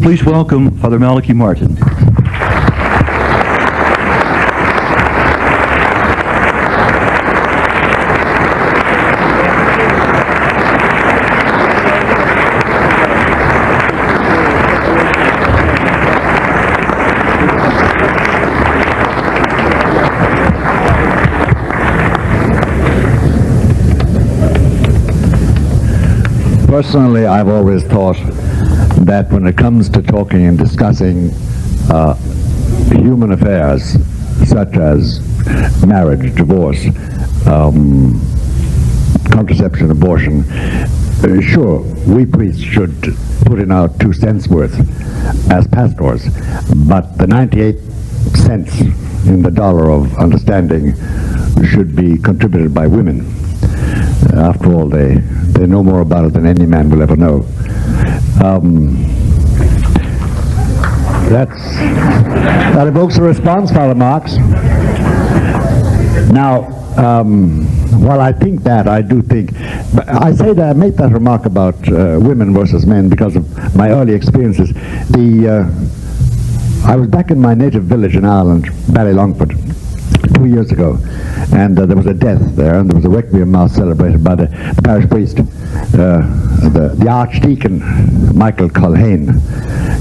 Please welcome Father Malachi Martin. Personally, I've always thought that when it comes to talking and discussing human affairs such as marriage, divorce, contraception, abortion, sure, we priests should put in our 2 cents worth as pastors, but the 98 cents in the dollar of understanding should be contributed by women. After all, they know more about it than any man will ever know. That evokes a response, Father Marx. Now, while I think that, I do think, I say that I make that remark about women versus men because of my early experiences. I was back in my native village in Ireland, Ballylongford, 2 years ago, and there was a death there, and there was a requiem mass celebrated by the parish priest, the Archdeacon Michael Culhane.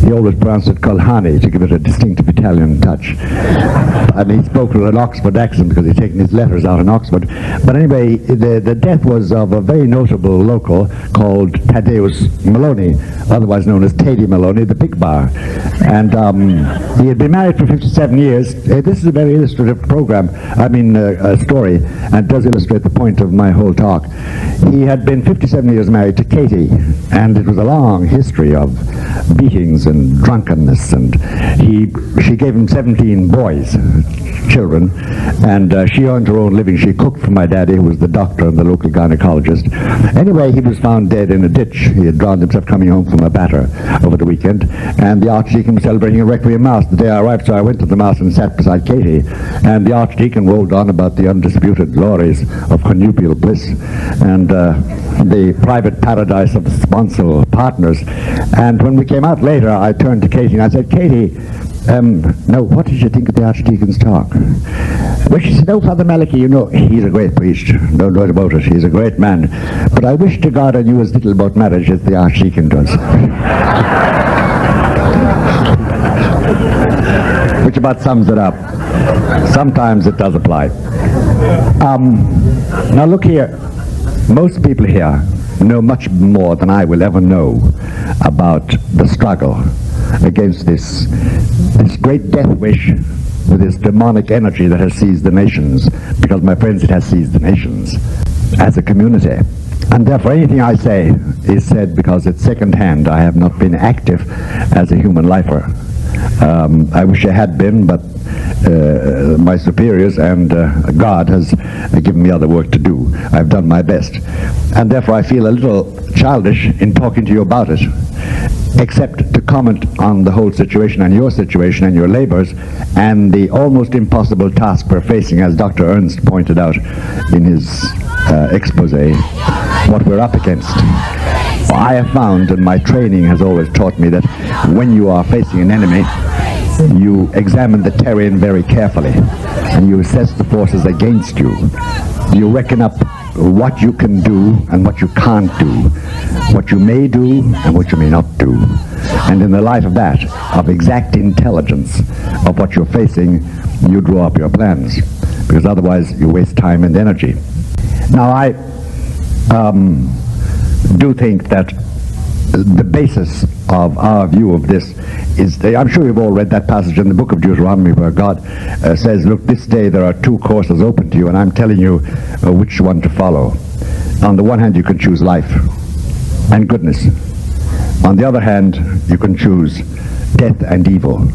He always pronounced it Culhane to give it a distinctive Italian touch, and he spoke with an Oxford accent because he'd taken his letters out in Oxford. But anyway, the death was of a very notable local called Thaddeus Maloney, otherwise known as Tady Maloney, the pig bar, and he had been married for 57 years. This is a very illustrative story, and does illustrate the point of my whole talk. He had been 57 years married to Katie, and it was a long history of beatings and drunkenness, and she gave him 17 boys, children, and she earned her own living. She cooked for my daddy, who was the doctor and the local gynecologist. Anyway, he was found dead in a ditch. He had drowned himself coming home from a batter over the weekend, and the Archdeacon was celebrating a requiem mass the day I arrived, so I went to the mass and sat beside Katie, and the Archdeacon rolled on about the undisputed glories of connubial bliss and the private paradise of sponsal partners. And when we came out later, I turned to Katie and I said, Katie, now, what did you think of the Archdeacon's talk? Well, she said, oh, Father Malachi, you know, he's a great priest. No doubt about it. He's a great man. But I wish to God I knew as little about marriage as the Archdeacon does. Which about sums it up. Sometimes it does apply. Now, look here. Most people here know much more than I will ever know about the struggle against this great death wish with this demonic energy that has seized the nations, because, my friends, it has seized the nations as a community. And therefore anything I say is said because it's second-hand. I have not been active as a human lifer. I wish I had been, but my superiors and God has given me other work to do. I've done my best. And therefore I feel a little childish in talking to you about it, except to comment on the whole situation and your labors and the almost impossible task we're facing, as Dr. Ernst pointed out in his expose, what we're up against. I have found, and my training has always taught me, that when you are facing an enemy, you examine the terrain very carefully and you assess the forces against you. You reckon up what you can do and what you can't do, what you may do and what you may not do. And in the light of that, of exact intelligence of what you're facing, you draw up your plans, because otherwise you waste time and energy. Now, I do think that the basis of our view of this is, I'm sure you've all read that passage in the book of Deuteronomy where God says, look, this day there are 2 courses open to you, and I'm telling you which one to follow. On the one hand, you can choose life and goodness. On the other hand, you can choose death and evil.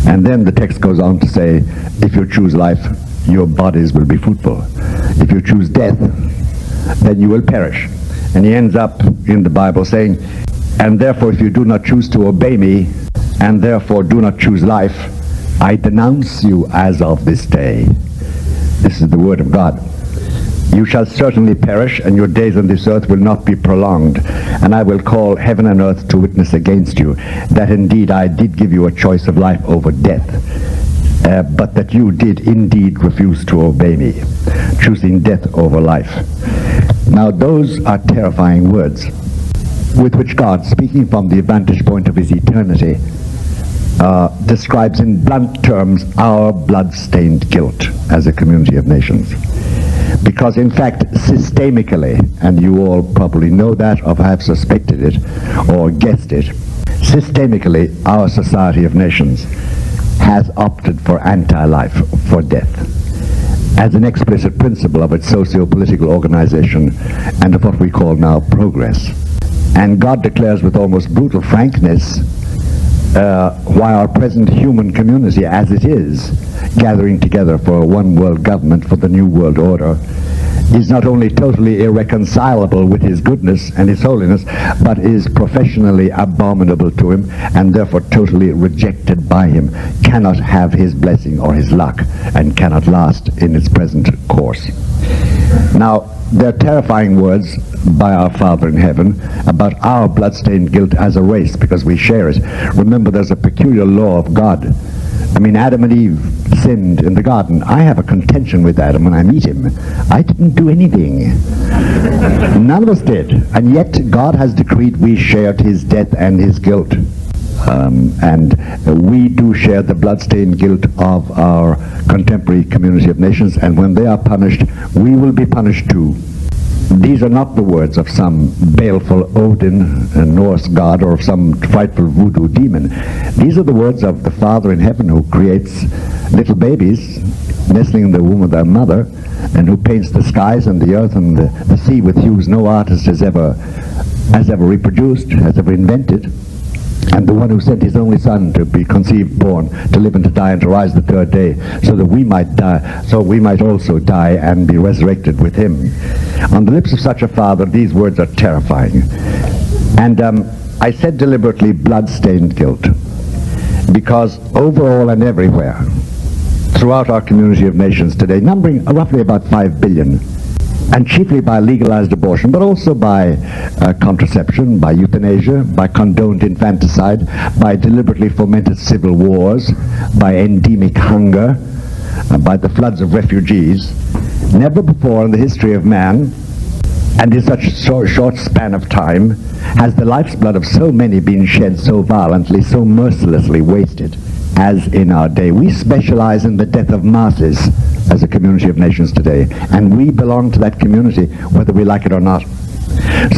And then the text goes on to say, if you choose life, your bodies will be fruitful. If you choose death, then you will perish. And he ends up in the Bible saying, and therefore if you do not choose to obey me, and therefore do not choose life, I denounce you as of this day. This is the word of God. You shall certainly perish, and your days on this earth will not be prolonged. And I will call heaven and earth to witness against you, that indeed I did give you a choice of life over death, but that you did indeed refuse to obey me, choosing death over life. Now those are terrifying words, with which God, speaking from the vantage point of his eternity, describes in blunt terms our blood-stained guilt as a community of nations. Because in fact, systemically, and you all probably know that or have suspected it or guessed it, systemically our society of nations has opted for anti-life, for death, as an explicit principle of its socio-political organization and of what we call now progress. And God declares with almost brutal frankness why our present human community as it is, gathering together for a one world government for the new world order, is not only totally irreconcilable with his goodness and his holiness, but is professionally abominable to him and therefore totally rejected by him, cannot have his blessing or his luck, and cannot last in its present course. Now, they're terrifying words by our Father in heaven about our bloodstained guilt as a race, because we share it. Remember, there's a peculiar law of God. I mean, Adam and Eve sinned in the garden. I have a contention with Adam when I meet him. I didn't do anything. None of us did. And yet God has decreed we shared his death and his guilt. And we do share the bloodstained guilt of our contemporary community of nations, and when they are punished, we will be punished too. These are not the words of some baleful Odin, a Norse god, or of some frightful voodoo demon. These are the words of the Father in heaven, who creates little babies nestling in the womb of their mother, and who paints the skies and the earth and the sea with hues no artist has ever reproduced, has ever invented. And the one who sent his only son to be conceived, born, to live and to die and to rise the third day, so that we might die, so we might also die and be resurrected with him. On the lips of such a father, these words are terrifying. And I said deliberately blood-stained guilt, because overall and everywhere, throughout our community of nations today, numbering roughly about 5 billion, and chiefly by legalized abortion, but also by contraception, by euthanasia, by condoned infanticide, by deliberately fomented civil wars, by endemic hunger, by the floods of refugees. Never before in the history of man, and in such a short span of time, has the life's blood of so many been shed so violently, so mercilessly wasted as in our day. We specialize in the death of masses as a community of nations today, and we belong to that community whether we like it or not.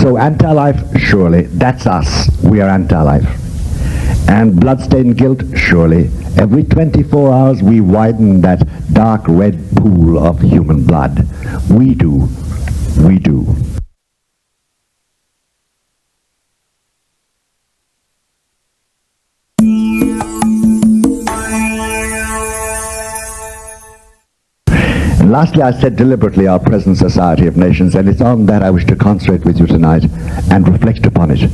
So anti-life, surely, that's us. We are anti-life. And bloodstained guilt, surely. Every 24 hours we widen that dark red pool of human blood. We do. We do. Lastly, I said deliberately our present society of nations, and it's on that I wish to concentrate with you tonight and reflect upon it.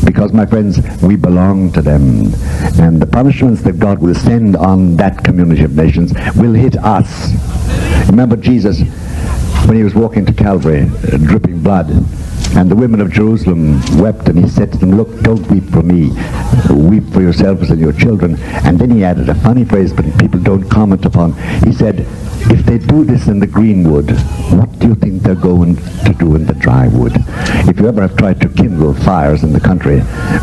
Because, my friends, we belong to them. And the punishments that God will send on that community of nations will hit us. Remember Jesus, when he was walking to Calvary, dripping blood, and the women of Jerusalem wept, and he said to them, look, don't weep for me, weep for yourselves and your children. And then he added a funny phrase, but people don't comment upon. He said, if they do this in the green wood, what do you think they're going to do in the dry wood? If you ever have tried to kindle fires in the country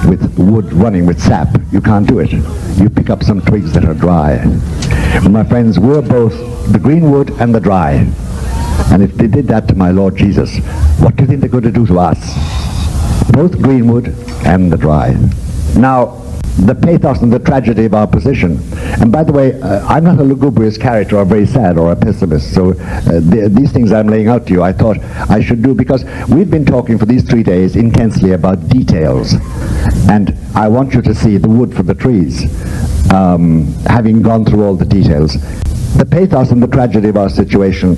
with wood running with sap, you can't do it. You pick up some twigs that are dry. My friends, we're both the green wood and the dry. And if they did that to my Lord Jesus, what do you think they're going to do to us? Both greenwood and the dry. Now, the pathos and the tragedy of our position. And by the way, I'm not a lugubrious character or very sad or a pessimist, so these things I'm laying out to you I thought I should do, because we've been talking for these 3 days intensely about details. And I want you to see the wood for the trees, having gone through all the details. The pathos and the tragedy of our situation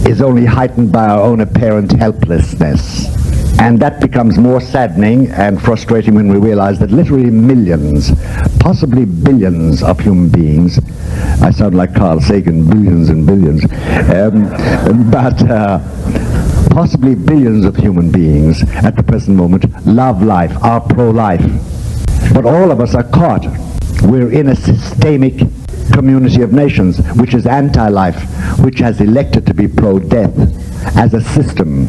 is only heightened by our own apparent helplessness. And that becomes more saddening and frustrating when we realize that literally millions, possibly billions of human beings, I sound like Carl Sagan, billions and billions, but possibly billions of human beings at the present moment love life, are pro-life. But all of us are caught. We're in a systemic community of nations which is anti-life, which has elected to be pro-death as a system,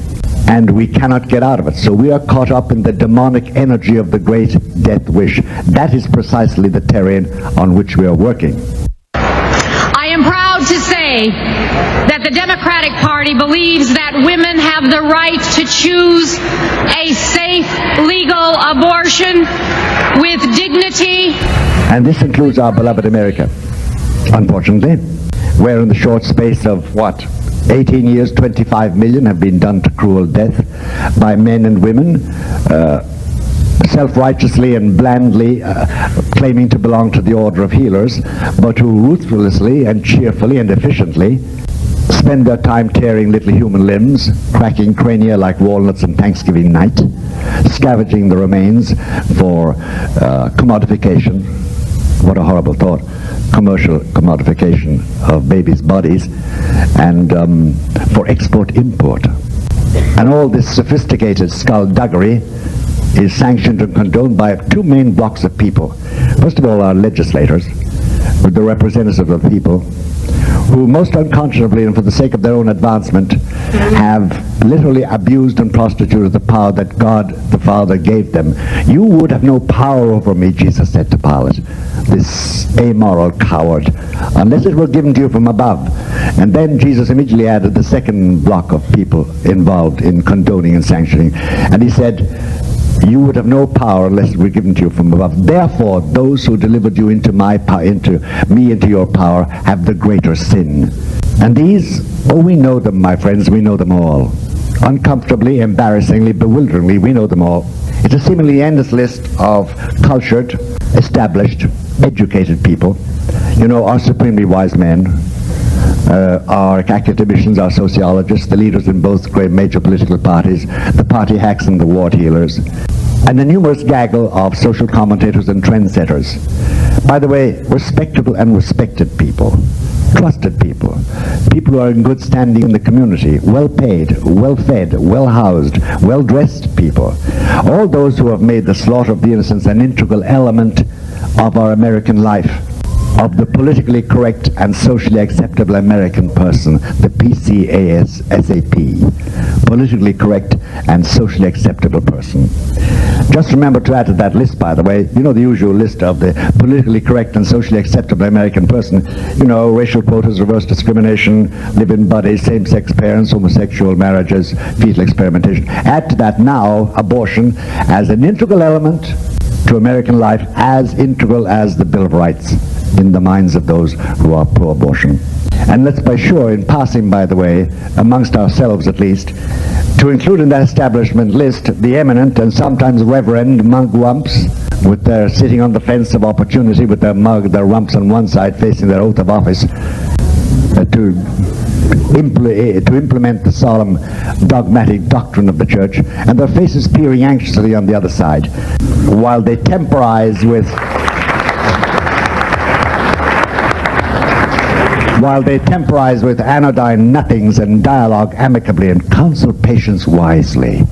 and we cannot get out of it. So we are caught up in the demonic energy of the great death wish. That is precisely the terrain on which we are working. I am proud to say that the Democratic Party believes that women have the right to choose a safe, legal abortion with dignity. And this includes our beloved America, unfortunately, where in the short space of, 18 years, 25 million have been done to cruel death by men and women, self-righteously and blandly claiming to belong to the order of healers, but who ruthlessly and cheerfully and efficiently spend their time tearing little human limbs, cracking crania like walnuts on Thanksgiving night, scavenging the remains for commodification. What a horrible thought. Commercial commodification of babies' bodies, and for export-import. And all this sophisticated skullduggery is sanctioned and condoned by two main blocks of people. First of all, our legislators, the representatives of the people, who most unconscionably and for the sake of their own advancement have literally abused and prostituted the power that God the Father gave them. You would have no power over me, Jesus said to Pilate, this amoral coward, unless it were given to you from above. And then Jesus immediately added the second block of people involved in condoning and sanctioning, and he said, you would have no power unless it were given to you from above. Therefore, those who delivered you into your power, have the greater sin. And these, we know them, my friends, we know them all. Uncomfortably, embarrassingly, bewilderingly, we know them all. It's a seemingly endless list of cultured, established, educated people. You know, our supremely wise men, our academicians, our sociologists, the leaders in both great major political parties, the party hacks and the ward healers, and the numerous gaggle of social commentators and trendsetters. By the way, respectable and respected people, trusted people, people who are in good standing in the community, well paid, well fed, well housed, well dressed people, all those who have made the slaughter of the innocents an integral element of our American life, of the politically correct and socially acceptable American person, the PCASAP, politically correct and socially acceptable person. Just remember to add to that list, by the way, you know the usual list of the politically correct and socially acceptable American person, you know, racial quotas, reverse discrimination, live-in bodies, same-sex parents, homosexual marriages, fetal experimentation. Add to that now abortion as an integral element to American life, as integral as the Bill of Rights in the minds of those who are pro-abortion. And let's be sure, in passing, by the way, amongst ourselves at least, to include in that establishment list the eminent and sometimes reverend mugwumps with their sitting on the fence of opportunity with their rumps on one side facing their oath of office to implement the solemn dogmatic doctrine of the church, and their faces peering anxiously on the other side while they temporize with anodyne nothings and dialogue amicably and counsel patience wisely,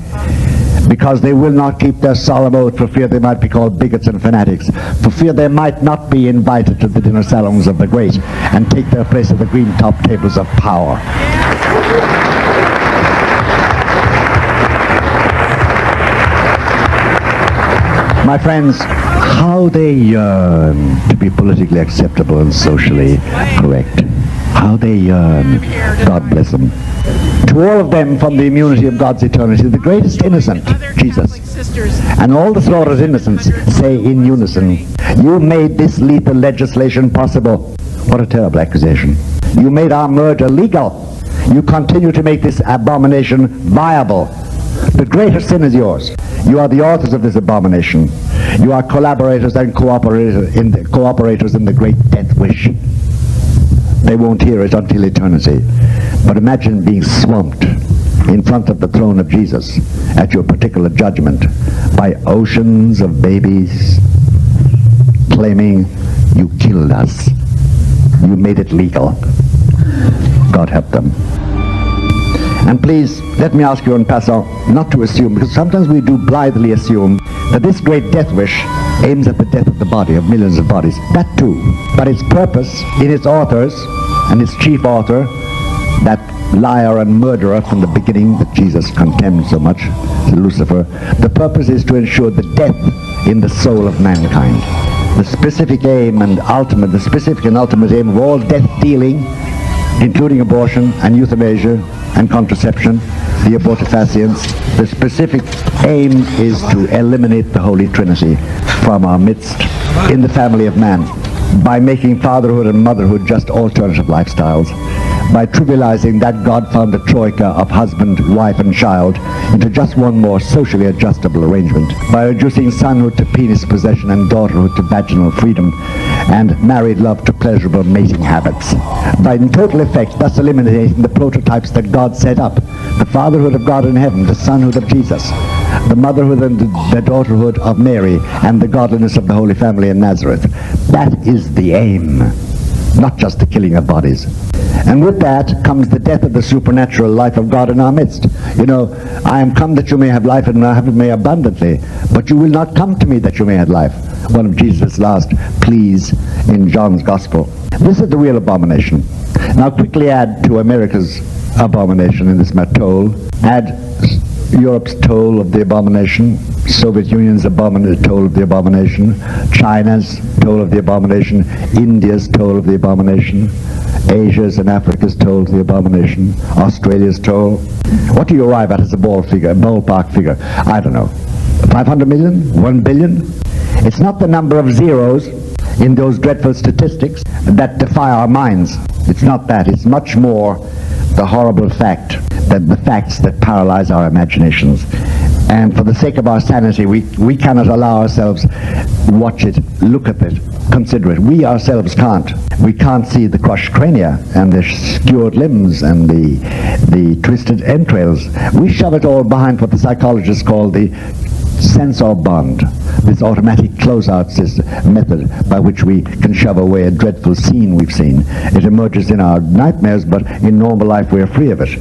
because they will not keep their solemn oath for fear they might be called bigots and fanatics, for fear they might not be invited to the dinner salons of the great and take their place at the green top tables of power. My friends, how they yearn to be politically acceptable and socially correct. How they yearn. God bless them. To all of them, from the immunity of God's eternity, the greatest innocent, Jesus, and all the slaughtered innocents say in unison, you made this lethal legislation possible. What a terrible accusation. You made our murder legal. You continue to make this abomination viable. The greater sin is yours. You are the authors of this abomination. You are collaborators and cooperators in the great death wish. They won't hear it until eternity. But imagine being swamped in front of the throne of Jesus at your particular judgment by oceans of babies claiming you killed us. You made it legal. God help them. And please, let me ask you and pass on not to assume, because sometimes we do blithely assume that this great death wish aims at the death of the body, of millions of bodies. That too. But its purpose in its authors, and its chief author, that liar and murderer from the beginning that Jesus condemned so much, Lucifer, the purpose is to ensure the death in the soul of mankind. The specific aim and ultimate, the specific and ultimate aim of all death dealing, including abortion and euthanasia and contraception, the abortifacients, the specific aim is to eliminate the Holy Trinity from our midst in the family of man by making fatherhood and motherhood just alternative lifestyles, by trivializing that God-founded troika of husband, wife, and child into just one more socially adjustable arrangement, by reducing sonhood to penis possession and daughterhood to vaginal freedom, and married love to pleasurable mating habits, by in total effect thus eliminating the prototypes that God set up: the fatherhood of God in heaven, the sonhood of Jesus, the motherhood and the daughterhood of Mary, and the godliness of the Holy Family in Nazareth. That is the aim, not just the killing of bodies. And with that comes the death of the supernatural life of God in our midst. You know, I am come that you may have life and have it may abundantly, but you will not come to me that you may have life. One of Jesus' last pleas in John's Gospel. This is the real abomination. Now quickly add to America's abomination in this toll, add Europe's toll of the abomination, Soviet Union's toll of the abomination, China's toll of the abomination, India's toll of the abomination, Asia's and Africa's toll of the abomination, Australia's toll. What do you arrive at as a ballpark figure? I don't know. 500 million? 1 billion? It's not the number of zeros in those dreadful statistics that defy our minds. It's not that. It's much more the horrible fact that the facts that paralyze our imaginations. And for the sake of our sanity, we cannot allow ourselves watch it, look at it, consider it. We ourselves can't. We can't see the crushed crania and the skewered limbs and the twisted entrails. We shove it all behind what the psychologists call the sensor bond, this automatic closeout method by which we can shove away a dreadful scene we've seen. It emerges in our nightmares, but in normal life we are free of it.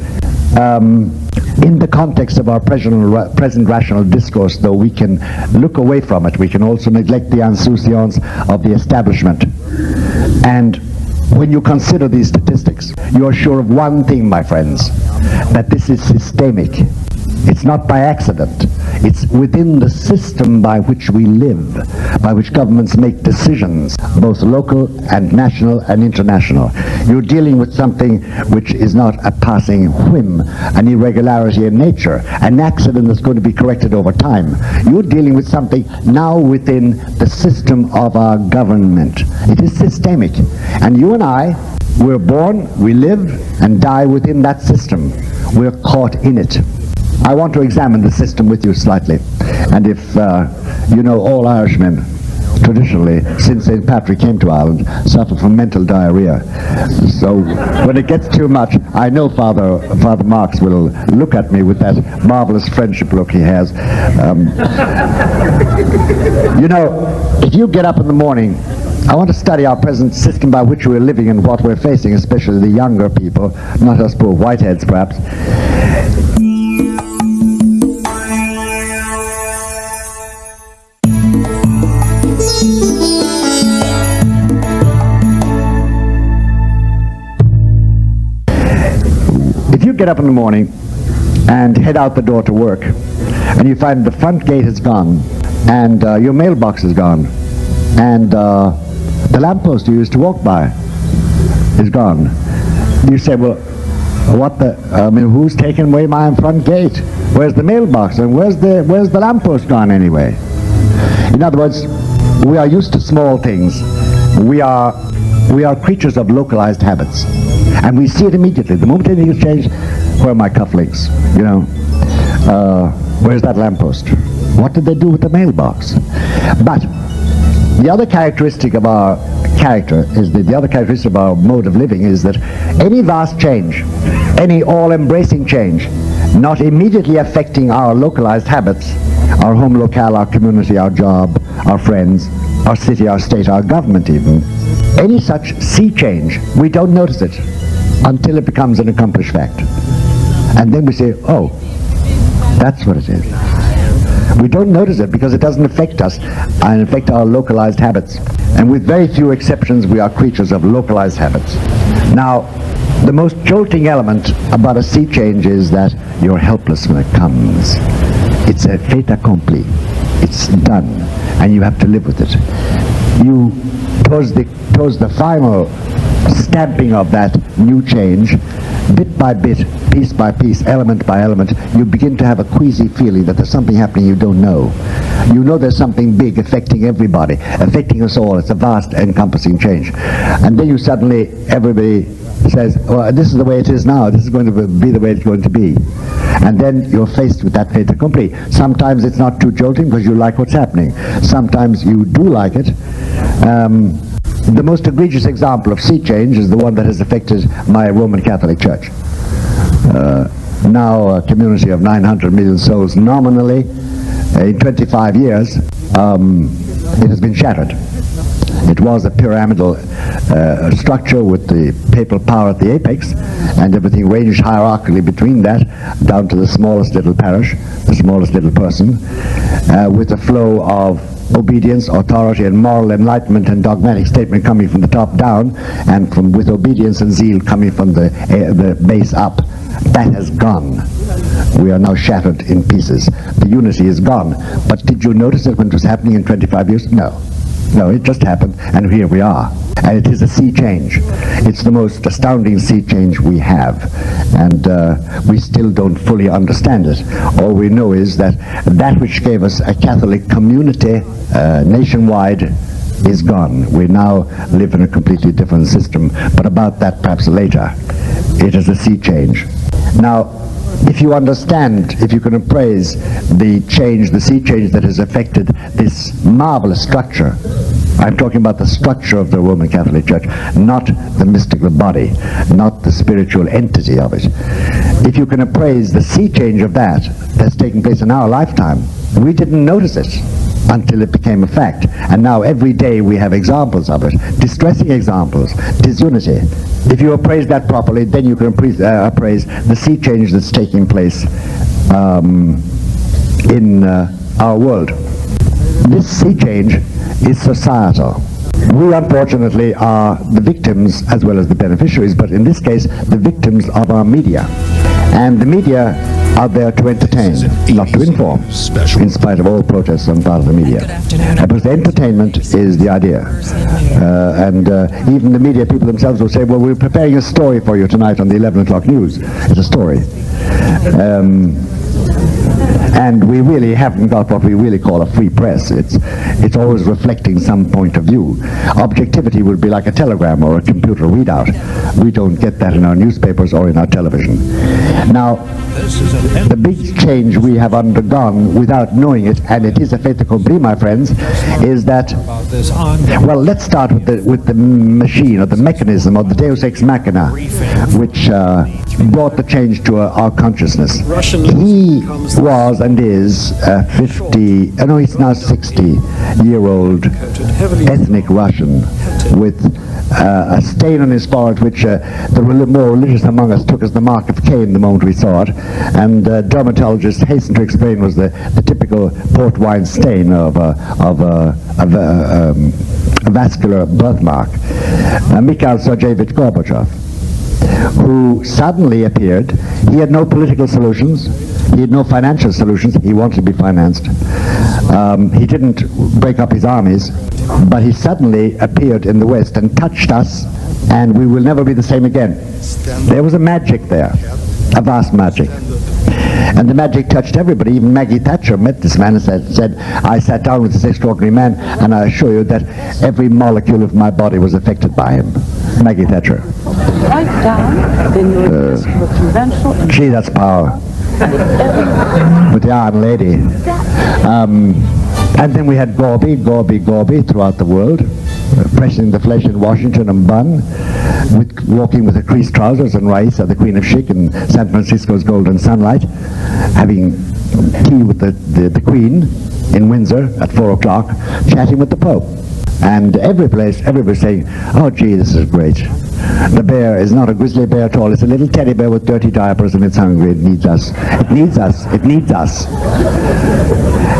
In the context of our present rational discourse, though, we can look away from it. We can also neglect the insouciance of the establishment. And when you consider these statistics, you are sure of one thing, my friends, that this is systemic. It's not by accident. It's within the system by which we live, by which governments make decisions, both local and national and international. You're dealing with something which is not a passing whim, an irregularity in nature, an accident that's going to be corrected over time. You're dealing with something now within the system of our government. It is systemic. And you and I, we're born, we live, and die within that system. We're caught in it. I want to examine the system with you slightly. And if you know, all Irishmen traditionally, since St. Patrick came to Ireland, suffer from mental diarrhea. So when it gets too much, I know Father Marx will look at me with that marvelous friendship look he has. You know, if you get up in the morning, I want to study our present system by which we're living and what we're facing, especially the younger people, not us poor whiteheads perhaps. If you get up in the morning and head out the door to work, and you find the front gate is gone, and your mailbox is gone, and the lamppost you used to walk by is gone, you say, well, who's taken away my front gate? Where's the mailbox? And where's the lamppost gone anyway? In other words, we are used to small things. We are creatures of localized habits. And we see it immediately. The moment anything is changed, where are my cufflinks? You know, where's that lamppost? What did they do with the mailbox? But the other characteristic of our character is the other characteristic of our mode of living is that any vast change, any all-embracing change, not immediately affecting our localized habits, our home locale, our community, our job, our friends, our city, our state, our government even, any such sea change, we don't notice it until it becomes an accomplished fact. And then we say, oh, that's what it is. We don't notice it because it doesn't affect us and affect our localized habits. And with very few exceptions, we are creatures of localized habits. Now, the most jolting element about a sea change is that you're helpless when it comes. It's a fait accompli. It's done, and you have to live with it. Towards the final stamping of that new change, bit by bit, piece by piece, element by element, you begin to have a queasy feeling that there's something happening you don't know. You know there's something big affecting everybody, affecting us all. It's a vast, encompassing change. And then everybody says, well, this is the way it is now. This is going to be the way it's going to be. And then you're faced with that fait accompli. Sometimes it's not too jolting because you like what's happening. Sometimes you do like it. The most egregious example of sea change is the one that has affected my Roman Catholic Church. Now a community of 900 million souls nominally. In 25 years, it has been shattered. It was a pyramidal structure with the papal power at the apex, and everything ranged hierarchically between that, down to the smallest little parish, the smallest little person, with a flow of obedience, authority, and moral enlightenment and dogmatic statement coming from the top down, and with obedience and zeal coming from the base up. That has gone. We are now shattered in pieces. The unity is gone. But did you notice it when it was happening in 25 years? No. No, it just happened, and here we are. And it is a sea change. It's the most astounding sea change we have. And we still don't fully understand it. All we know is that which gave us a Catholic community nationwide is gone. We now live in a completely different system. But about that perhaps later. It is a sea change. Now, if you understand, if you can appraise the sea change that has affected this marvelous structure, I'm talking about the structure of the Roman Catholic Church, not the mystical body, not the spiritual entity of it. If you can appraise the sea change of that's taken place in our lifetime, we didn't notice it until it became a fact. And now every day we have examples of it, distressing examples, disunity. If you appraise that properly, then you can appraise the sea change that's taking place in our world. This sea change is societal. We unfortunately are the victims as well as the beneficiaries, but in this case the victims of our media. And the media are there to entertain, not to inform, in spite of all protests on the part of the media. Because the entertainment is the idea. And even the media people themselves will say, well, we're preparing a story for you tonight on the 11 o'clock news. It's a story. And we really haven't got what we really call a free press. It's always reflecting some point of view. Objectivity would be like a telegram or a computer readout. We don't get that in our newspapers or in our television. Now, the big change we have undergone without knowing it, and it is a fait accompli, my friends, is that, well, let's start with the machine or the mechanism or the Deus Ex Machina, which brought the change to our consciousness. He was and is he's now 60-year-old ethnic Russian with a stain on his forehead which the more religious among us took as the mark of Cain the moment we saw it, and dermatologists hastened to explain was the typical port wine stain of a vascular birthmark. Mikhail Sergeyevich Gorbachev, who suddenly appeared. He had no political solutions. He had no financial solutions. He wanted to be financed. He didn't break up his armies, but he suddenly appeared in the West and touched us, and we will never be the same again. There was a magic there, a vast magic. And the magic touched everybody. Even Maggie Thatcher met this man and said, I sat down with this extraordinary man, and I assure you that every molecule of my body was affected by him. Maggie Thatcher. Right down, then you would for conventional. Gee, that's power. With the Iron Lady. And then we had Gorby throughout the world, pressing the flesh in Washington and Bunn, walking with the creased trousers and Raisa, the Queen of Chic, in San Francisco's golden sunlight, having tea with the Queen in Windsor at 4 o'clock, chatting with the Pope. And everybody saying, oh gee, this is great. The bear is not a grizzly bear at all. It's a little teddy bear with dirty diapers, and it's hungry. It needs us. It needs us. It needs us.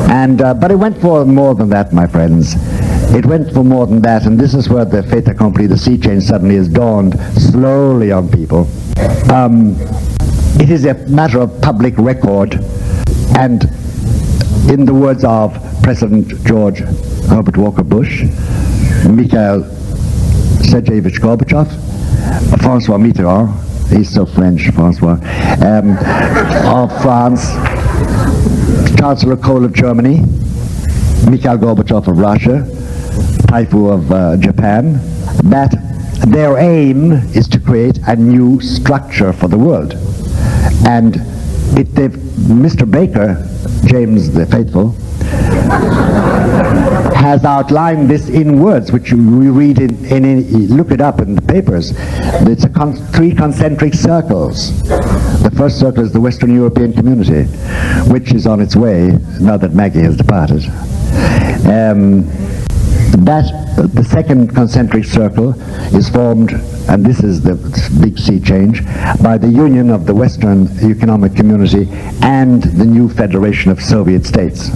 And but it went for more than that, my friends. It went for more than that, and this is where the fait accompli, the sea change, suddenly has dawned slowly on people. It is a matter of public record, and in the words of President George Herbert Walker Bush, Mikhail Sergeyevich Gorbachev, François Mitterrand, he's so French, François, of France, Chancellor Kohl of Germany, Mikhail Gorbachev of Russia, Taifu of Japan, that their aim is to create a new structure for the world. And Mr. Baker, James the Faithful, has outlined this in words, which we read look it up in the papers. It's three concentric circles. The first circle is the Western European community, which is on its way now that Maggie has departed. The second concentric circle is formed, and this is the big sea change, by the union of the Western Economic Community and the new Federation of Soviet States.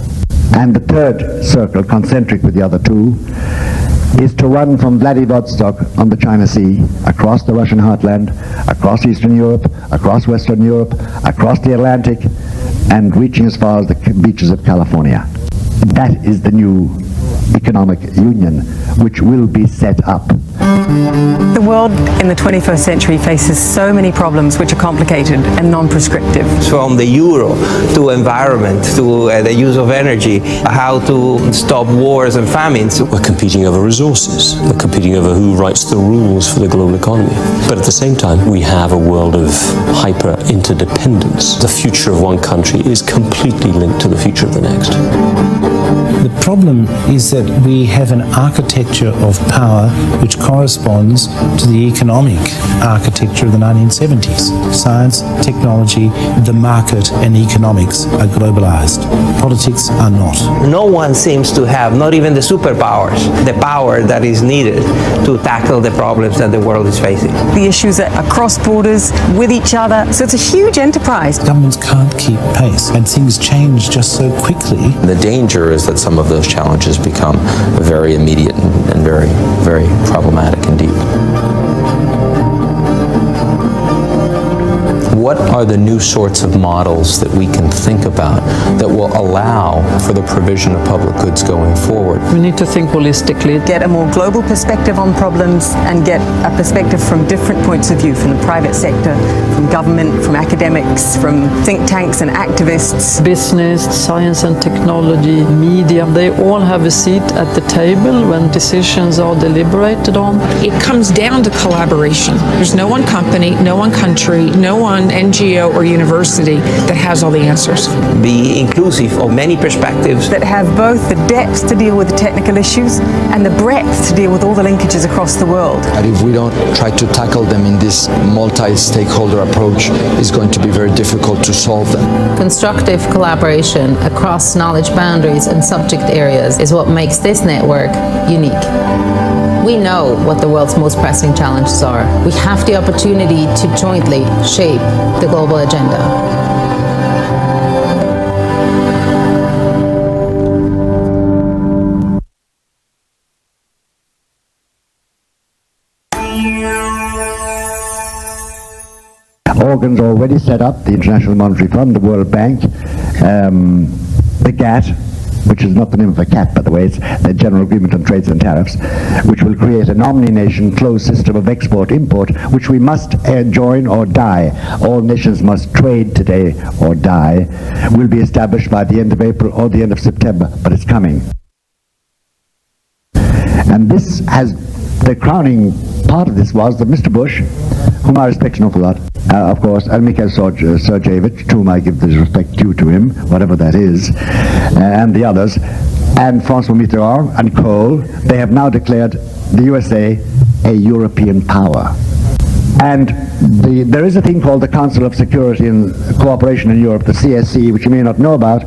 And the third circle, concentric with the other two, is to run from Vladivostok on the China Sea, across the Russian heartland, across Eastern Europe, across Western Europe, across the Atlantic, and reaching as far as the beaches of California. That is the new economic union which will be set up. The world in the 21st century faces so many problems which are complicated and non-prescriptive. From the euro to environment to the use of energy, how to stop wars and famines. We're competing over resources. We're competing over who writes the rules for the global economy. But at the same time, we have a world of hyper-interdependence. The future of one country is completely linked to the future of the next. The problem is that we have an architecture of power which corresponds to the economic architecture of the 1970s. Science, technology, the market, and economics are globalized. Politics are not. No one seems to have, not even the superpowers, the power that is needed to tackle the problems that the world is facing. The issues are across borders, with each other, so it's a huge enterprise. Governments can't keep pace, and things change just so quickly. The danger is that some of those challenges become very immediate and very, very problematic indeed. What are the new sorts of models that we can think about that will allow for the provision of public goods going forward? We need to think holistically. Get a more global perspective on problems and get a perspective from different points of view, from the private sector, from government, from academics, from think tanks and activists. Business, science and technology, media, they all have a seat at the table when decisions are deliberated on. It comes down to collaboration. There's no one company, no one country, no one NGO or university that has all the answers. Be inclusive of many perspectives. That have both the depth to deal with the technical issues and the breadth to deal with all the linkages across the world. And if we don't try to tackle them in this multi-stakeholder approach, it's going to be very difficult to solve them. Constructive collaboration across knowledge boundaries and subject areas is what makes this network unique. We know what the world's most pressing challenges are. We have the opportunity to jointly shape the global agenda. Organs already set up, the International Monetary Fund, the World Bank, the GATT, which is not the name of a cat, by the way, it's the General Agreement on Trades and Tariffs, which will create an omni-nation closed system of export-import, which we must join or die. All nations must trade today or die, will be established by the end of April or the end of September, but it's coming. And this has, the crowning part of this was that Mr. Bush, whom I respect an awful lot, of course, and Mikhail Sergeyevich, to whom I give the respect due to him, whatever that is, and the others, and François Mitterrand and Kohl, they have now declared the USA a European power. And there is a thing called the Council of Security and Cooperation in Europe, the CSC, which you may not know about,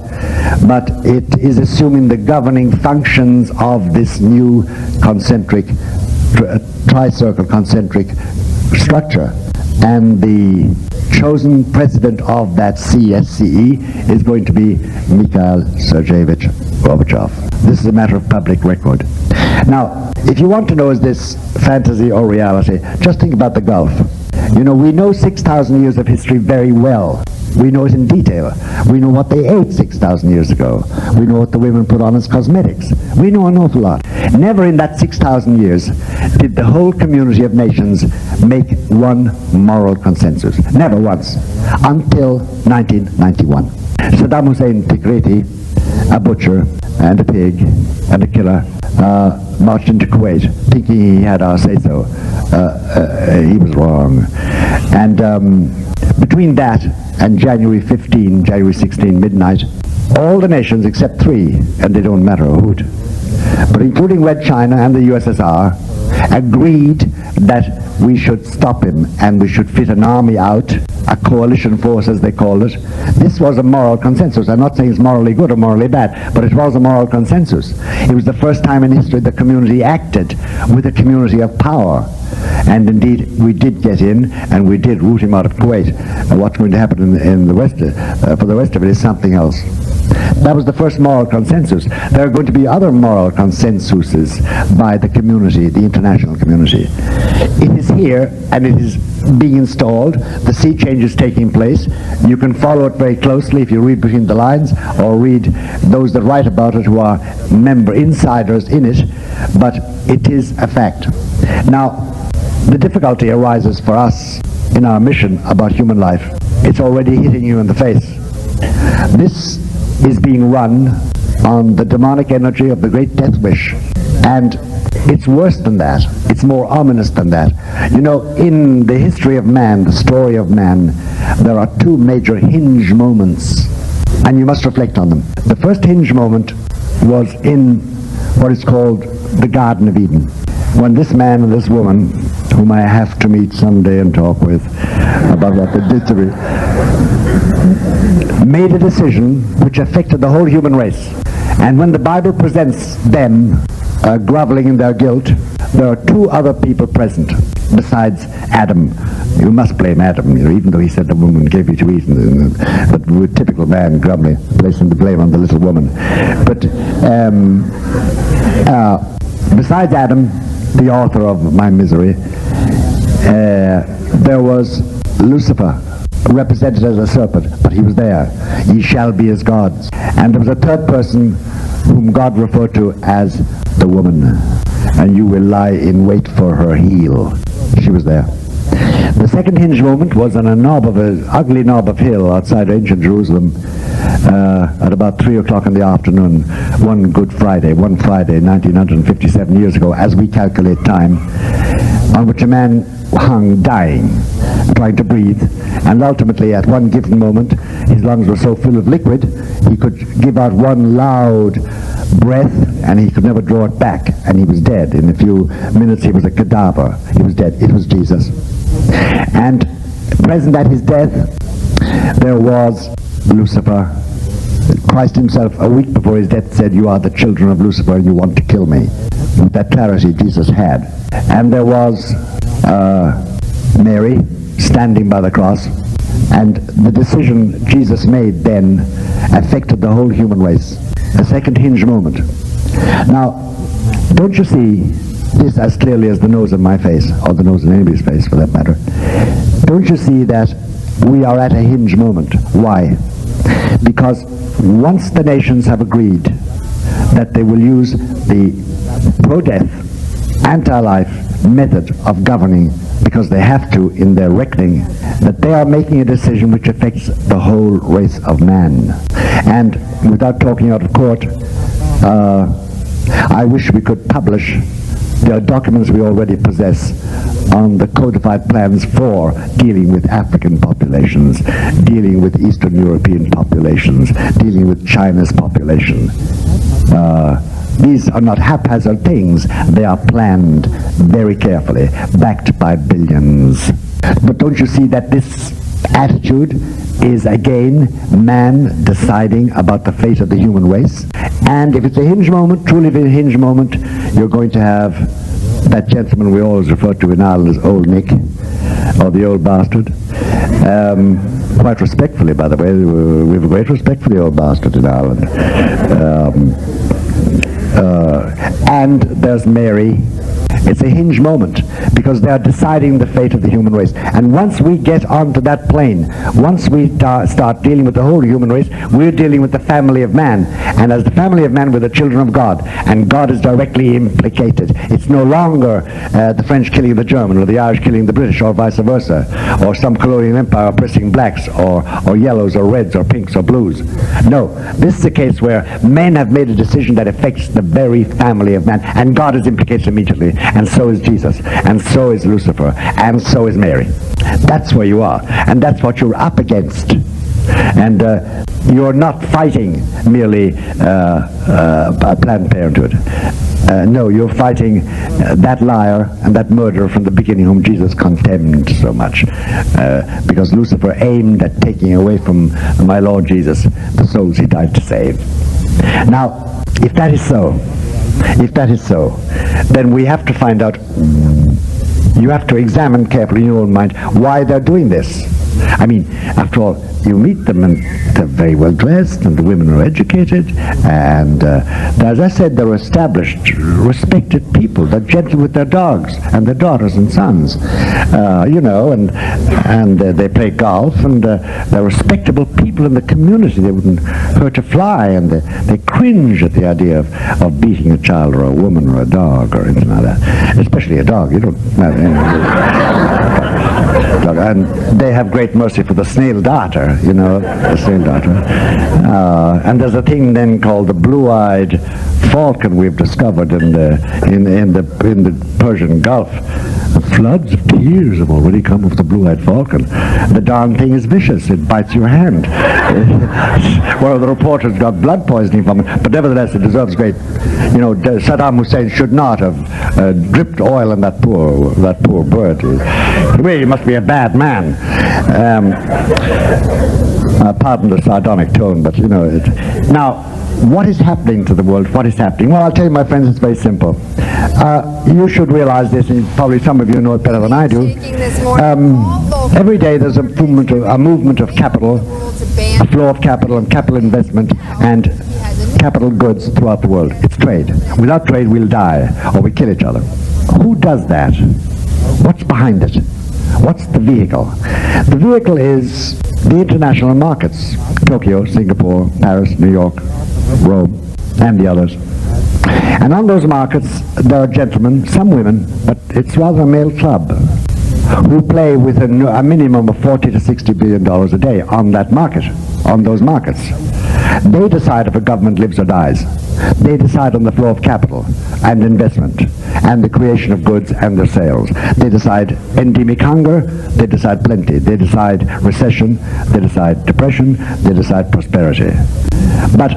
but it is assuming the governing functions of this new concentric, tricircle concentric structure. And the chosen president of that CSCE is going to be Mikhail Sergeyevich Gorbachev. This is a matter of public record. Now, if you want to know is this fantasy or reality, just think about the Gulf. You know, we know 6,000 years of history very well. We know it in detail. We know what they ate 6,000 years ago. We know what the women put on as cosmetics. We know an awful lot. Never in that 6,000 years did the whole community of nations make one moral consensus. Never once. Until 1991. Saddam Hussein Tigriti, a butcher and a pig and a killer, marched into Kuwait thinking he had our say-so. He was wrong. And between that and January 15, January 16, midnight, all the nations except 3, and they don't matter a hoot, but including Red China and the USSR, agreed that we should stop him and we should fit an army out, a coalition force as they called it. This was a moral consensus. I'm not saying it's morally good or morally bad, but it was a moral consensus. It was the first time in history the community acted with a community of power. And indeed, we did get in, and we did root him out of Kuwait. What's going to happen in the West, for the rest of it, is something else. That was the first moral consensus. There are going to be other moral consensuses by the community, the international community. It is here, and it is being installed. The sea change is taking place. You can follow it very closely if you read between the lines, or read those that write about it who are insiders in it, but it is a fact. Now, the difficulty arises for us in our mission about human life. It's already hitting you in the face. This is being run on the demonic energy of the great death wish. And it's worse than that. It's more ominous than that. You know, in the history of man, the story of man, there are 2 major hinge moments, and you must reflect on them. The first hinge moment was in what is called the Garden of Eden, when this man and this woman, whom I have to meet someday and talk with about what they did to me, made a decision which affected the whole human race. And when the Bible presents them groveling in their guilt, there are 2 other people present besides Adam. You must blame Adam, you know, even though he said the woman gave you to eat. But with typical man grumbling, placing the blame on the little woman. But besides Adam, the author of my misery, there was Lucifer, represented as a serpent, but he was there. Ye shall be as gods. And there was a 3rd person whom God referred to as the woman. And you will lie in wait for her heel. She was there. The second hinge moment was on an ugly knob of hill outside ancient Jerusalem at about 3 o'clock in the afternoon, one Friday, 1957 years ago, as we calculate time, on which a man hung dying, trying to breathe, and ultimately at one given moment his lungs were so full of liquid he could give out one loud breath and he could never draw it back, and he was dead. In a few minutes he was a cadaver. He was dead. It was Jesus. And present at his death there was Lucifer. Christ himself, a week before his death, said, "You are the children of Lucifer and you want to kill me." With that clarity Jesus had. And there was Mary standing by the cross, and the decision Jesus made then affected the whole human race. A second hinge moment. Now, don't you see this as clearly as the nose on my face, or the nose on anybody's face for that matter? Don't you see that we are at a hinge moment? Why? Because once the nations have agreed that they will use the pro-death, anti-life method of governing, because they have to in their reckoning, that they are making a decision which affects the whole race of man. And without talking out of court, I wish we could publish the documents we already possess on the codified plans for dealing with African populations, dealing with Eastern European populations, dealing with China's population. These are not haphazard things. They are planned very carefully, backed by billions. But don't you see that this attitude is again man deciding about the fate of the human race? And if it's a hinge moment, truly a hinge moment, you're going to have that gentleman we always refer to in Ireland as Old Nick, or the old bastard. Quite respectfully, by the way, we have a great respect for the old bastard in Ireland. And there's Mary. It's a hinge moment because they are deciding the fate of the human race. And once we get onto that plane, once we start dealing with the whole human race, we're dealing with the family of man. And as the family of man, we're the children of God. And God is directly implicated. It's no longer the French killing the German, or the Irish killing the British, or vice versa, or some colonial empire oppressing blacks, or yellows, or reds, or pinks, or blues. No, this is a case where men have made a decision that affects the very family of man, and God is implicated immediately. And so is Jesus, and so is Lucifer, and so is Mary. That's where you are, and that's what you're up against. And you're not fighting merely Planned Parenthood. No, you're fighting that liar and that murderer from the beginning whom Jesus condemned so much. Because Lucifer aimed at taking away from my Lord Jesus the souls he died to save. Now, if that is so, then we have to find out, you have to examine carefully in your own mind why they're doing this. I mean, after all, you meet them and they're very well dressed and the women are educated and as I said, they're established, respected people. They're gentle with their dogs and their daughters and sons, and they play golf and they're respectable people in the community. They wouldn't hurt a fly, and they cringe at the idea of beating a child or a woman or a dog or anything like that, especially a dog. You don't and they have great mercy for the snail darter, the snail darter. And there's a thing then called the blue-eyed falcon we've discovered in the Persian Gulf. Floods of tears have already come of the blue-eyed falcon. The darn thing is vicious. It bites your hand. One of the reporters got blood poisoning from it, but nevertheless it deserves great. Saddam Hussein should not have dripped oil on that poor bird. He must be a bad man. Pardon the sardonic tone, but now, what is happening to the world? What is happening? Well, I'll tell you, my friends, it's very simple. You should realize this, and probably some of you know it better than I do. Every day there's a movement of capital, a flow of capital and capital investment and capital goods throughout the world. It's trade. Without trade, we'll die or we kill each other. Who does that? What's behind it? What's the vehicle? The vehicle is the international markets. Tokyo, Singapore, Paris, New York, Rome, and the others. And on those markets, there are gentlemen, some women, but it's rather a male club, who play with a minimum of $40 to $60 billion a day on that market, on those markets. They decide if a government lives or dies. They decide on the flow of capital and investment and the creation of goods and their sales. They decide endemic hunger, they decide plenty, they decide recession, they decide depression, they decide prosperity. But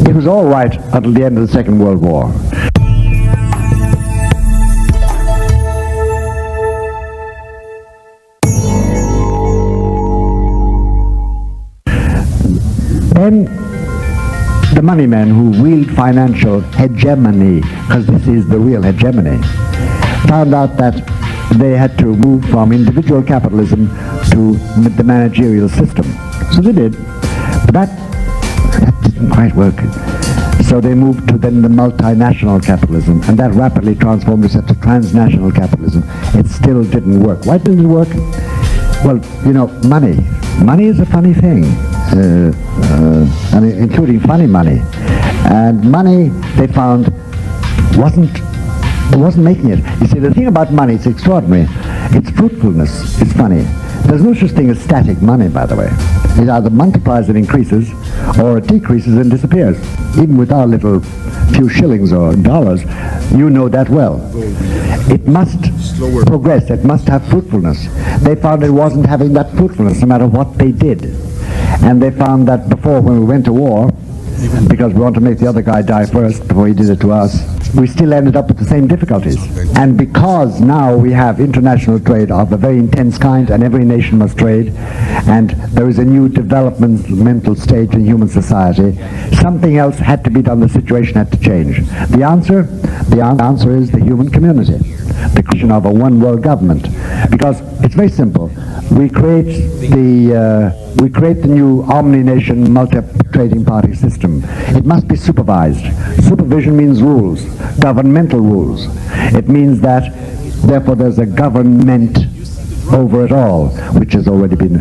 it was all right until the end of the Second World War. Then the money men who wield financial hegemony, because this is the real hegemony, found out that they had to move from individual capitalism to the managerial system. So they did. But that didn't quite work. So they moved to then the multinational capitalism, and that rapidly transformed itself to transnational capitalism. It still didn't work. Why didn't it work? Well, money. Money is a funny thing. Including funny money. And money, they found, wasn't making it. You see, the thing about money, it's extraordinary. Its fruitfulness is funny. There's no such thing as static money, by the way. It either multiplies and increases, or it decreases and disappears. Even with our little few shillings or dollars, you know that well. It must progress. It must have fruitfulness. They found it wasn't having that fruitfulness no matter what they did. And they found that before, when we went to war, because we want to make the other guy die first before he did it to us, we still ended up with the same difficulties. And because now we have international trade of a very intense kind, and every nation must trade, and there is a new developmental stage in human society, something else had to be done. The situation had to change. The answer is the human community, the creation of a one world government. Because it's very simple. We create the new omni-nation multi-trading party system. It must be supervised. Supervision means rules, governmental rules. It means that, therefore, there's a government over it all, which has already been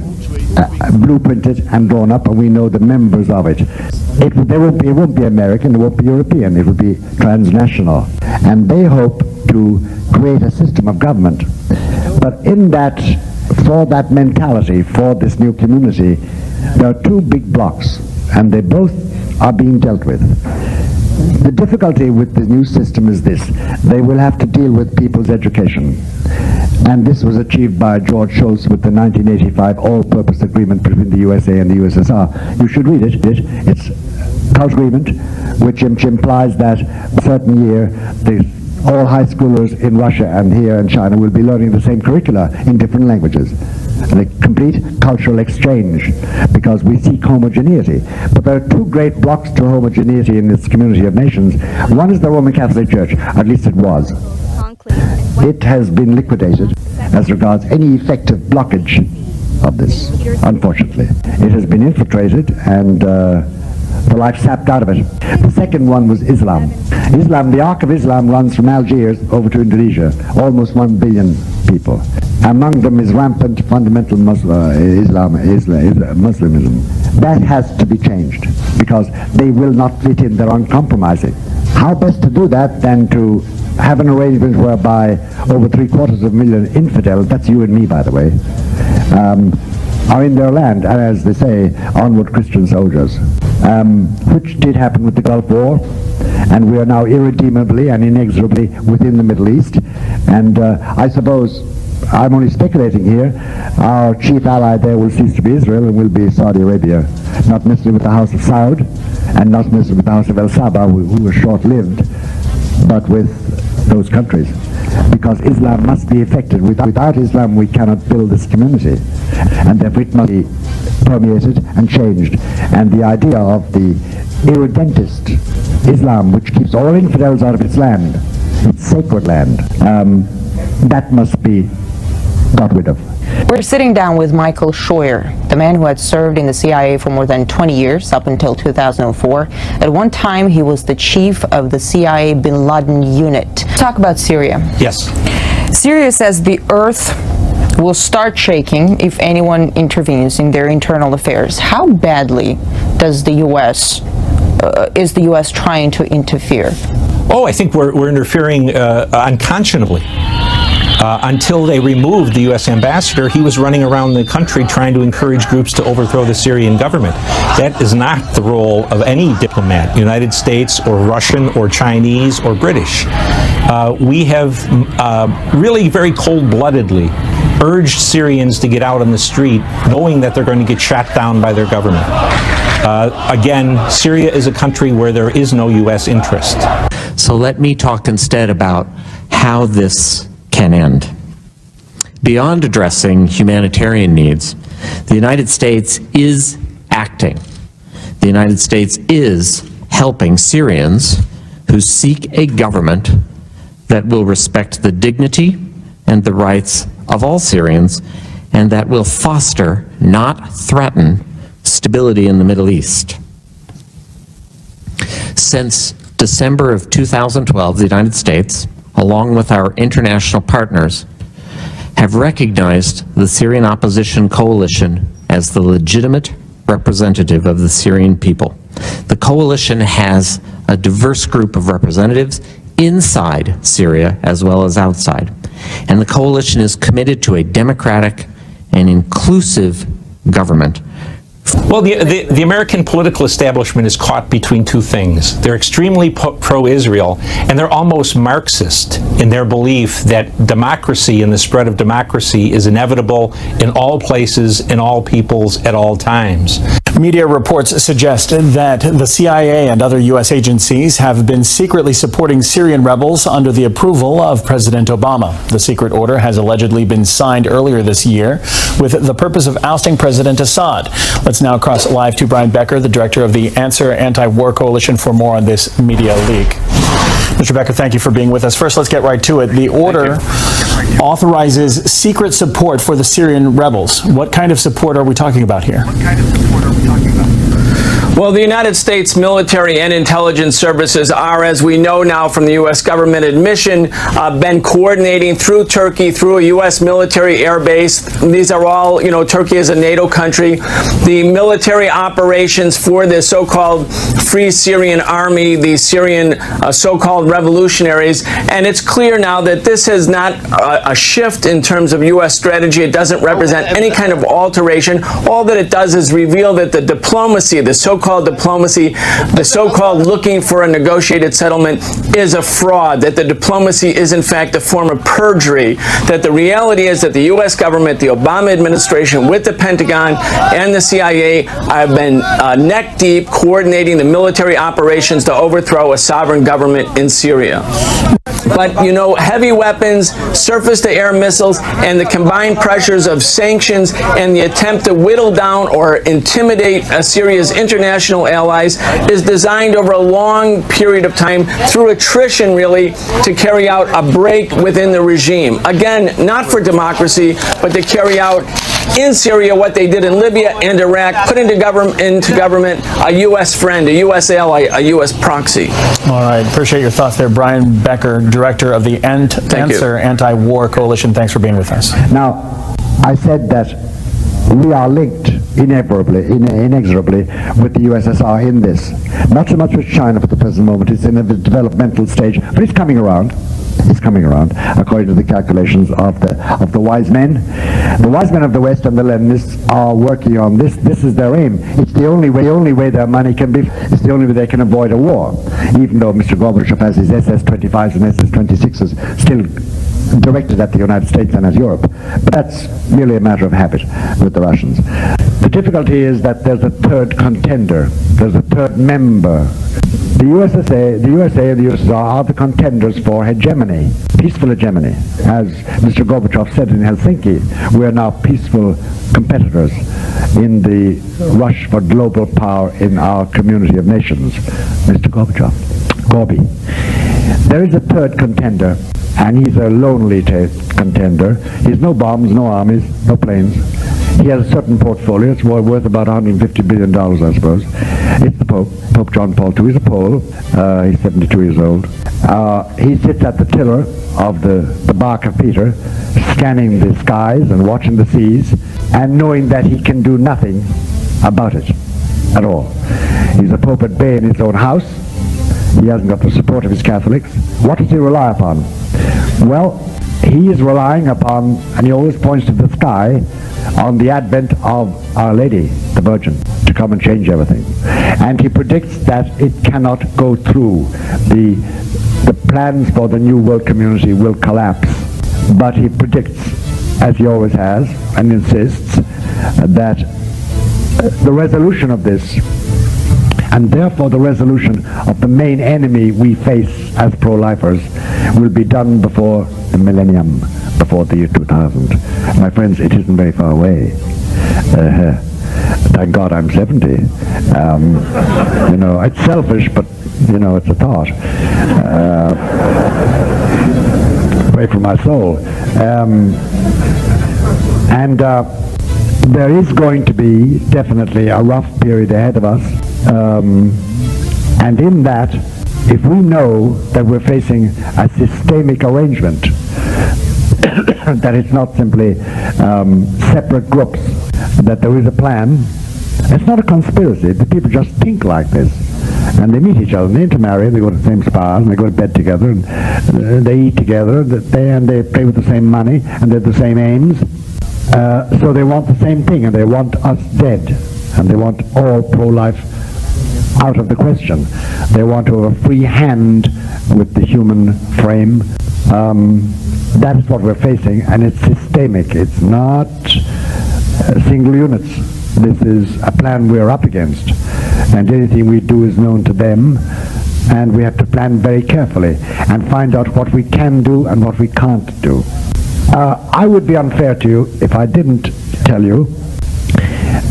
blueprinted and drawn up, and we know the members of it. It won't be American, it won't be European, it will be transnational. And they hope to create a system of government. But in that, for that mentality, for this new community, there are two big blocks, and they both are being dealt with. The difficulty with the new system is this: they will have to deal with people's education. And this was achieved by George Shultz with the 1985 all-purpose agreement between the USA and the USSR. You should read it. It's a agreement which implies that a certain year all high schoolers in Russia and here in China will be learning the same curricula in different languages. And a complete cultural exchange, because we seek homogeneity. But there are two great blocks to homogeneity in this community of nations. One is the Roman Catholic Church, at least it was. It has been liquidated as regards any effective blockage of this, unfortunately. It has been infiltrated and the life sapped out of it. The second one was Islam. The Ark of Islam runs from Algiers over to Indonesia, almost 1 billion people. Among them is rampant fundamental Muslimism. That has to be changed, because they will not fit in, they're uncompromising. How best to do that than to have an arrangement whereby over 750,000 infidels, that's you and me by the way, are in their land, and as they say, onward Christian soldiers, which did happen with the Gulf War, and we are now irredeemably and inexorably within the Middle East. And I suppose, I'm only speculating here, our chief ally there will cease to be Israel and will be Saudi Arabia, not necessarily with the House of Saud, and not necessarily with the House of El Sabah, who were short-lived, but with those countries, because Islam must be effective. Without Islam we cannot build this community, and therefore it must be permeated and changed. And the idea of the irredentist Islam, which keeps all infidels out of its land, its sacred land, that must be got rid of. We're sitting down with Michael Scheuer, the man who had served in the CIA for more than 20 years, up until 2004. At one time, he was the chief of the CIA bin Laden unit. Talk about Syria. Yes. Syria says the earth will start shaking if anyone intervenes in their internal affairs. How badly does the U.S. Is the U.S. trying to interfere? Oh, I think we're interfering unconscionably. Until they removed the U.S. ambassador, he was running around the country trying to encourage groups to overthrow the Syrian government. That is not the role of any diplomat, United States or Russian or Chinese or British. We have really very cold-bloodedly urged Syrians to get out on the street, knowing that they're going to get shot down by their government. Again, Syria is a country where there is no U.S. interest. So let me talk instead about how this can end. Beyond addressing humanitarian needs, the United States is acting. The United States is helping Syrians who seek a government that will respect the dignity and the rights of all Syrians, and that will foster, not threaten, stability in the Middle East. Since December of 2012, the United States, along with our international partners, have recognized the Syrian opposition coalition as the legitimate representative of the Syrian people. The coalition has a diverse group of representatives inside Syria as well as outside. And the coalition is committed to a democratic and inclusive government. Well, the American political establishment is caught between two things. They're extremely pro-Israel, and they're almost Marxist in their belief that democracy and the spread of democracy is inevitable in all places, in all peoples, at all times. Media reports suggest that the CIA and other U.S. agencies have been secretly supporting Syrian rebels under the approval of President Obama. The secret order has allegedly been signed earlier this year with the purpose of ousting President Assad. Let's now cross live to Brian Becker, the director of the Answer Anti-War Coalition, for more on this media leak. Mr. Becker, thank you for being with us. First, let's get right to it. The order authorizes secret support for the Syrian rebels. What kind of support are we talking about here? Well, the United States military and intelligence services are, as we know now from the U.S. government admission, been coordinating through Turkey, through a U.S. military air base. These are all, Turkey is a NATO country. The military operations for the so-called Free Syrian Army, the Syrian so-called revolutionaries, and it's clear now that this is not a shift in terms of U.S. strategy. It doesn't represent any kind of alteration. All that it does is reveal that the diplomacy, the so-called diplomacy, the so-called looking for a negotiated settlement is a fraud, that the diplomacy is in fact a form of perjury, that the reality is that the U.S. government, the Obama administration with the Pentagon and the CIA have been neck deep coordinating the military operations to overthrow a sovereign government in Syria. But, heavy weapons, surface-to-air missiles, and the combined pressures of sanctions and the attempt to whittle down or intimidate Syria's international allies is designed over a long period of time through attrition, really, to carry out a break within the regime. Again, not for democracy, but to carry out in Syria what they did in Libya and Iraq, put into government a U.S. friend, a U.S. ally, a U.S. proxy. All right. Appreciate your thoughts there. Brian Becker, Director of the Answer Anti-War Coalition. Thanks for being with us. Now, I said that we are linked inexorably with the USSR in this. Not so much with China for the present moment. It's in a developmental stage, but it's coming around. It's coming around, according to the calculations of the wise men. The wise men of the West and the Leninists are working on this. This is their aim. It's the only way their money can be. It's the only way they can avoid a war. Even though Mr. Gorbachev has his SS-25s and SS-26s still directed at the United States and at Europe. But that's merely a matter of habit with the Russians. The difficulty is that there's a third contender. There's a third member. The USA and the USSR are the contenders for hegemony, peaceful hegemony. As Mr. Gorbachev said in Helsinki, we are now peaceful competitors in the rush for global power in our community of nations. Mr. Gorbachev, Gorby. There is a third contender, and he's a lonely contender. He has no bombs, no armies, no planes. He has a certain portfolio. It's worth about $150 billion, I suppose. It's the Pope. Pope John Paul II. He's a Pole. He's 72 years old. He sits at the tiller of the bark of Peter, scanning the skies and watching the seas, and knowing that he can do nothing about it at all. He's a Pope at bay in his own house. He hasn't got the support of his Catholics. What does he rely upon? Well, he is relying upon, and he always points to the sky, on the advent of Our Lady, the Virgin, to come and change everything. And he predicts that it cannot go through. The plans for the new world community will collapse. But he predicts, as he always has, and insists, that the resolution of this, and therefore the resolution of the main enemy we face as pro-lifers, will be done before the millennium, before the year 2000. My friends, it isn't very far away. Thank God I'm 70. It's selfish, but, it's a thought. Pray for my soul. There is going to be definitely a rough period ahead of us. And in that, if we know that we're facing a systemic arrangement, that it's not simply separate groups, that there is a plan, it's not a conspiracy. The people just think like this. And they meet each other, and they intermarry, they go to the same spas, and they go to bed together, and they eat together, and they play with the same money, and they have the same aims. So they want the same thing, and they want us dead, and they want all pro-life out of the question. They want to have a free hand with the human frame. That is what we're facing, and it's systemic. It's not single units. This is a plan we're up against, and anything we do is known to them, and we have to plan very carefully and find out what we can do and what we can't do. I would be unfair to you if I didn't tell you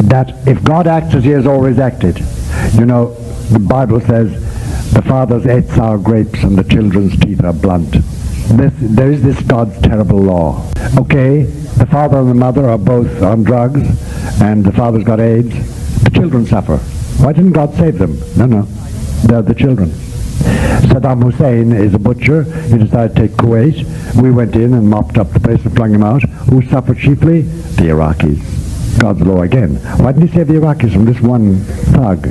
that if God acts as he has always acted, the Bible says the father's ate sour grapes and the children's teeth are blunt. There is this God's terrible law. Okay, the father and the mother are both on drugs, and the father's got AIDS. The children suffer. Why didn't God save them? No. They're the children. Saddam Hussein is a butcher. He decided to take Kuwait. We went in and mopped up the place and flung him out. Who suffered chiefly? The Iraqis. God's law again. Why didn't he save the Iraqis from this one thug,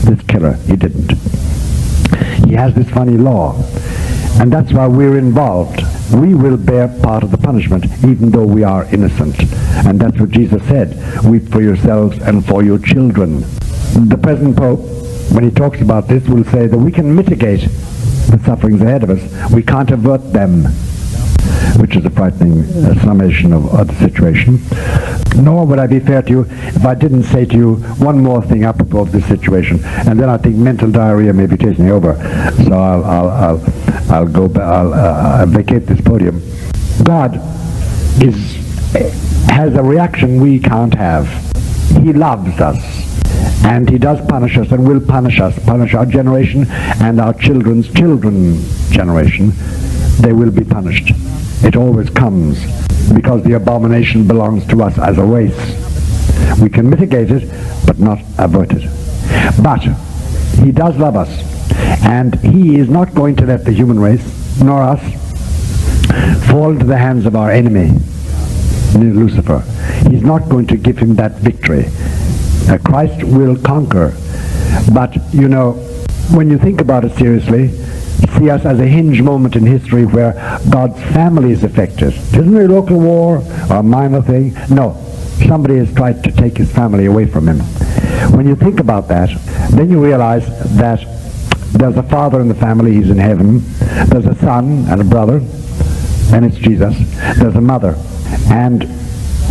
this killer? He didn't. He has this funny law. And that's why we're involved. We will bear part of the punishment, even though we are innocent. And that's what Jesus said. Weep for yourselves and for your children. The present Pope, when he talks about this, will say that we can mitigate the sufferings ahead of us. We can't avert them, which is a frightening summation of the situation. Nor would I be fair to you if I didn't say to you one more thing apropos of this situation, and then I think mental diarrhea may be taking over. So I'll go back. I'll vacate this podium. God has a reaction we can't have. He loves us. And he does punish us and will punish us, punish our generation and our children's generation. They will be punished. It always comes because the abomination belongs to us as a race. We can mitigate it, but not avert it. But he does love us, and he is not going to let the human race, nor us, fall into the hands of our enemy, Lucifer. He's not going to give him that victory. Christ will conquer. But, you know, when you think about it seriously, see us as a hinge moment in history where God's family is affected. Isn't it a local war or a minor thing? No. Somebody has tried to take his family away from him. When you think about that, then you realize that there's a father in the family, he's in heaven. There's a son and a brother, and it's Jesus. There's a mother. And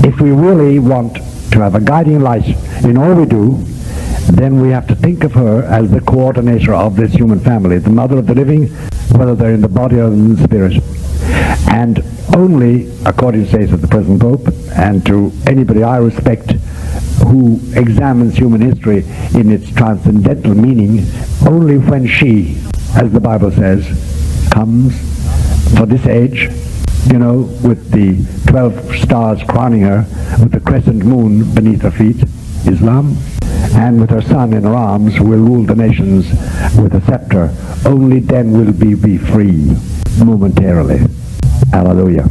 if we really want to have a guiding light in all we do, then we have to think of her as the coordinator of this human family, the mother of the living, whether they're in the body or in the spirit. And only, according to say to the present Pope, and to anybody I respect who examines human history in its transcendental meaning, only when she, as the Bible says, comes for this age, you know, with the 12 stars crowning her, with the crescent moon beneath her feet, Islam, and with her son in her arms, who will rule the nations with a scepter. Only then will we be free momentarily. Hallelujah.